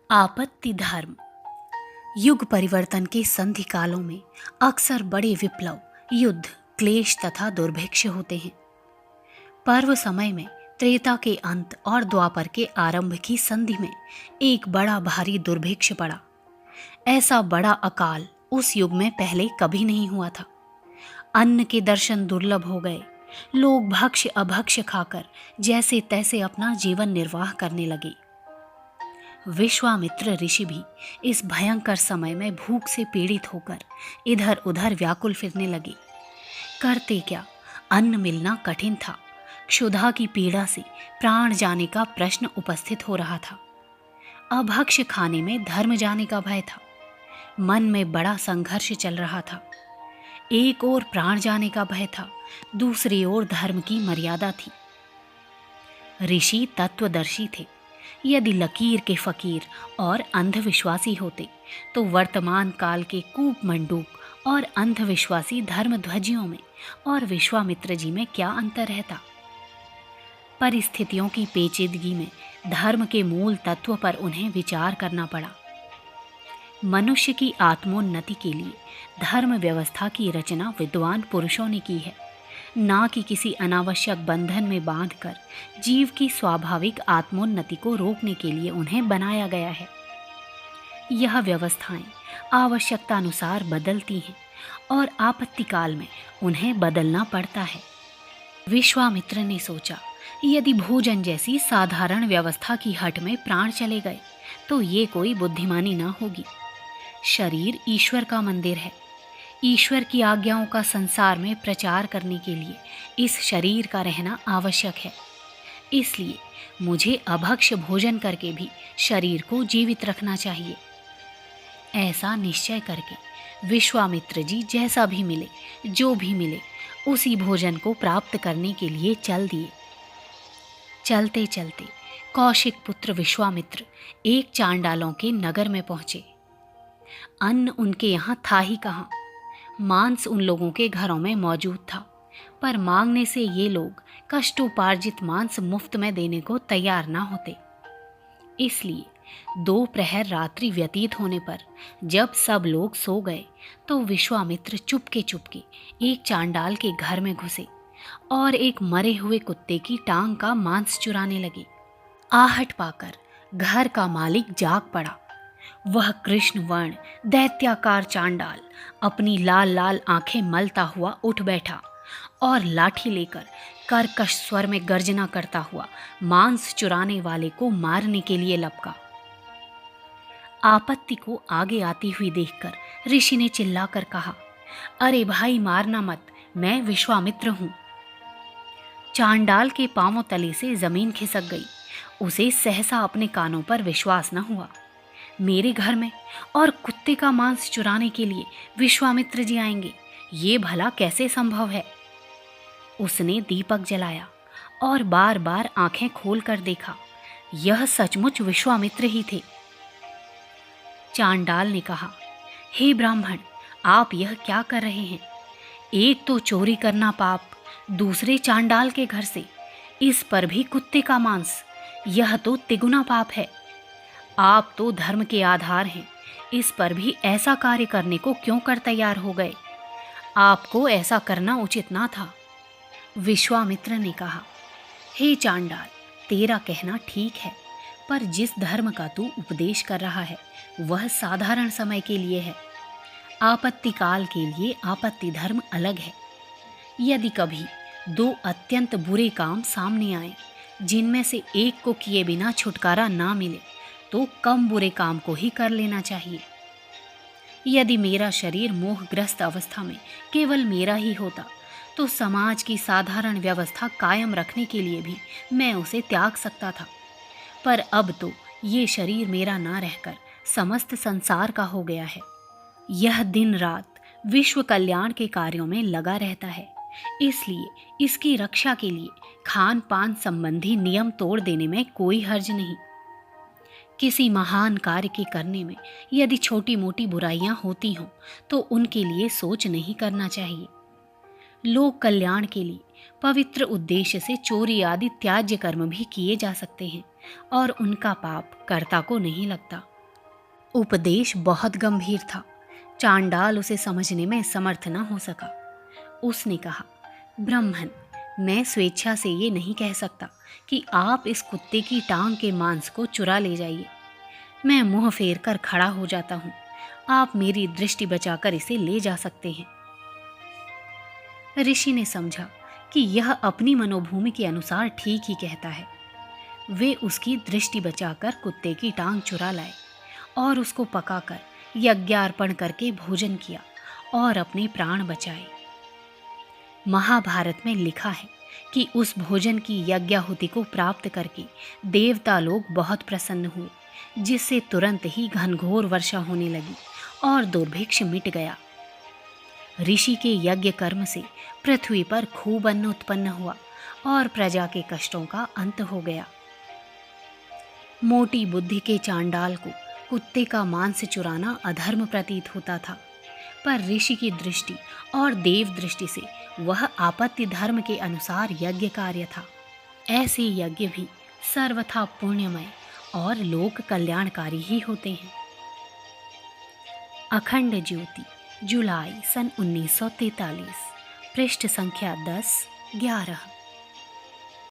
आपत्ति धर्म। युग परिवर्तन के संधि कालों में अक्सर बड़े विप्लव, युद्ध, क्लेश तथा दुर्भिक्ष होते हैं। पर्व समय में त्रेता के अंत और द्वापर के आरंभ की संधि में एक बड़ा भारी दुर्भिक्ष पड़ा। ऐसा बड़ा अकाल उस युग में पहले कभी नहीं हुआ था। अन्न के दर्शन दुर्लभ हो गए। लोग भक्ष्य अभक्ष्य खाकर जैसे तैसे अपना जीवन निर्वाह करने लगे। विश्वामित्र ऋषि भी इस भयंकर समय में भूख से पीड़ित होकर इधर उधर व्याकुल फिरने लगे। करते क्या, अन्न मिलना कठिन था। क्षुधा की पीड़ा से प्राण जाने का प्रश्न उपस्थित हो रहा था। अभक्ष्य खाने में धर्म जाने का भय था। मन में बड़ा संघर्ष चल रहा था। एक ओर प्राण जाने का भय था, दूसरी ओर धर्म की मर्यादा थी। ऋषि तत्वदर्शी थे। यदि लकीर के फकीर और अंधविश्वासी होते तो वर्तमान काल के कूप मंडूक और अंधविश्वासी धर्मध्वजियों में और विश्वामित्र जी में क्या अंतर रहता। परिस्थितियों की पेचीदगी में धर्म के मूल तत्व पर उन्हें विचार करना पड़ा। मनुष्य की आत्मोन्नति के लिए धर्म व्यवस्था की रचना विद्वान पुरुषों ने की है, ना कि किसी अनावश्यक बंधन में बांधकर जीव की स्वाभाविक आत्मोन्नति को रोकने के लिए उन्हें बनाया गया है। यह व्यवस्थाएं आवश्यकतानुसार बदलती हैं और आपत्ति काल में उन्हें बदलना पड़ता है। विश्वामित्र ने सोचा, यदि भोजन जैसी साधारण व्यवस्था की हट में प्राण चले गए तो ये कोई बुद्धिमानी ना होगी। शरीर ईश्वर का मंदिर है। ईश्वर की आज्ञाओं का संसार में प्रचार करने के लिए इस शरीर का रहना आवश्यक है। इसलिए मुझे अभक्ष्य भोजन करके भी शरीर को जीवित रखना चाहिए। ऐसा निश्चय करके विश्वामित्र जी जैसा भी मिले, जो भी मिले, उसी भोजन को प्राप्त करने के लिए चल दिए। चलते चलते कौशिक पुत्र विश्वामित्र एक चांडालों के नगर में पहुंचे। अन्न उनके यहाँ था ही कहाँ। मांस उन लोगों के घरों में मौजूद था, पर मांगने से ये लोग कष्टोपार्जित मांस मुफ्त में देने को तैयार ना होते। इसलिए दोपहर रात्रि व्यतीत होने पर जब सब लोग सो गए तो विश्वामित्र चुपके चुपके एक चांडाल के घर में घुसे और एक मरे हुए कुत्ते की टांग का मांस चुराने लगे। आहट पाकर घर का मालिक जाग पड़ा। वह कृष्ण वर्ण दैत्याकार चांडाल अपनी लाल लाल आंखें मलता हुआ उठ बैठा और लाठी लेकर कर्कश स्वर में गर्जना करता हुआ मांस चुराने वाले को मारने के लिए लपका। आपत्ति को आगे आती हुई देखकर ऋषि ने चिल्लाकर कहा, अरे भाई मारना मत, मैं विश्वामित्र हूं। चांडाल के पांवों तले से जमीन खिसक गई। उसे सहसा अपने कानों पर विश्वास न हुआ। मेरे घर में और कुत्ते का मांस चुराने के लिए विश्वामित्र जी आएंगे, ये भला कैसे संभव है। उसने दीपक जलाया और बार बार आंखें खोल कर देखा। यह सचमुच विश्वामित्र ही थे। चांडाल ने कहा, हे ब्राह्मण, आप यह क्या कर रहे हैं। एक तो चोरी करना पाप, दूसरे चांडाल के घर से, इस पर भी कुत्ते का मांस, यह तो तिगुना पाप है। आप तो धर्म के आधार हैं, इस पर भी ऐसा कार्य करने को क्यों कर तैयार हो गए। आपको ऐसा करना उचित ना था। विश्वामित्र ने कहा, हे चांडाल, तेरा कहना ठीक है, पर जिस धर्म का तू उपदेश कर रहा है वह साधारण समय के लिए है। आपत्ति काल के लिए आपत्ति धर्म अलग है। यदि कभी दो अत्यंत बुरे काम सामने आए जिनमें से एक को किए बिना छुटकारा ना मिले तो कम बुरे काम को ही कर लेना चाहिए। यदि मेरा शरीर मोहग्रस्त अवस्था में केवल मेरा ही होता तो समाज की साधारण व्यवस्था कायम रखने के लिए भी मैं उसे त्याग सकता था, पर अब तो ये शरीर मेरा ना रहकर समस्त संसार का हो गया है। यह दिन रात विश्व कल्याण के कार्यों में लगा रहता है, इसलिए इसकी रक्षा के लिए खान पान संबंधी नियम तोड़ देने में कोई हर्ज नहीं। किसी महान कार्य के करने में यदि छोटी मोटी बुराइयां होती हों तो उनके लिए सोच नहीं करना चाहिए। लोक कल्याण के लिए पवित्र उद्देश्य से चोरी आदि त्याज्य कर्म भी किए जा सकते हैं और उनका पाप कर्ता को नहीं लगता। उपदेश बहुत गंभीर था। चांडाल उसे समझने में समर्थ न हो सका। उसने कहा, ब्राह्मण, मैं स्वेच्छा से ये नहीं कह सकता कि आप इस कुत्ते की टांग के मांस को चुरा ले जाइए। मैं मुंह फेर कर खड़ा हो जाता हूँ। आप मेरी दृष्टि बचाकर इसे ले जा सकते हैं। ऋषि ने समझा कि यह अपनी मनोभूमि के अनुसार ठीक ही कहता है। वे उसकी दृष्टि बचाकर कुत्ते की टांग चुरा लाए और उसको पकाकर यज्ञार्पण करके भोजन किया और अपने प्राण बचाए। महाभारत में लिखा है कि उस भोजन की यज्ञाहुति को प्राप्त करके देवता लोग बहुत प्रसन्न हुए, जिससे तुरंत ही घनघोर वर्षा होने लगी और दुर्भिक्ष मिट गया। ऋषि के यज्ञ कर्म से पृथ्वी पर खूब अन्न उत्पन्न हुआ और प्रजा के कष्टों का अंत हो गया। मोटी बुद्धि के चांडाल को कुत्ते का मांस चुराना अधर्म प्रतीत होता था, पर ऋषि की दृष्टि और देव दृष्टि से वह आपत्ति धर्म के अनुसार यज्ञ कार्य था। ऐसे यज्ञ भी सर्वथा पुण्यमय और लोक कल्याणकारी ही होते हैं। अखंड ज्योति, जुलाई सन 1943, पृष्ठ संख्या 10-11।